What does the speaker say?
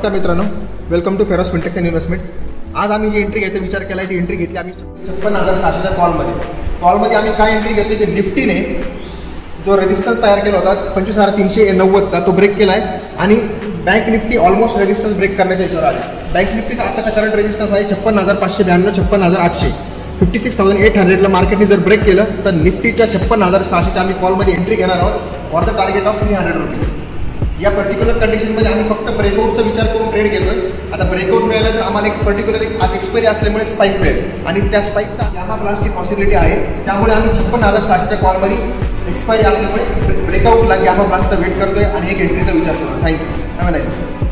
नमस्कार मित्रांनो, welcome to Ferros fintechs and investment. आज आम्ही जी एंट्री घ्यायचा विचार केला आहे ती एंट्री घेतली आम्ही 56,600च्या कॉलमध्ये आम्ही काय एंट्री घेतली की निफ्टीने जो रेजिस्टन्स तयार केला होता 25,390चा तो ब्रेक केला आहे आणि bank Nifty almost resistance break करण्याच्या याच्यावर आली. बँक निफ्टीचा आताचा करंट रेजिस्टन्स आहे 56,592, 56,800. 56,800ला मार्केटने जर ब्रेक केलं तर निफ्टीच्या 56,600च्या आम्ही कॉलमध्ये एंट्री घेणार आहोत for the target of 300 rupees. या पर्टिक्युलर कंडिशनमध्ये आम्ही फक्त ब्रेकआउटचा विचार करून ट्रेड घेतोय. आता ब्रेकआउट मिळालं तर आम्हाला एक पर्टिक्युलर आज एक्सपायरी असल्यामुळे स्पाईक मिळेल आणि त्या स्पाईकचा गामा ब्लास्टची पॉसिबिलिटी आहे. त्यामुळे आम्ही 56,600च्या कॉलमध्ये एक्सपायरी असल्यामुळे ब्रेकआउटला गामा ब्लास्टचा वेट करतोय आणि एक एंट्रीचा विचार करतो. Thank you. Have a nice day.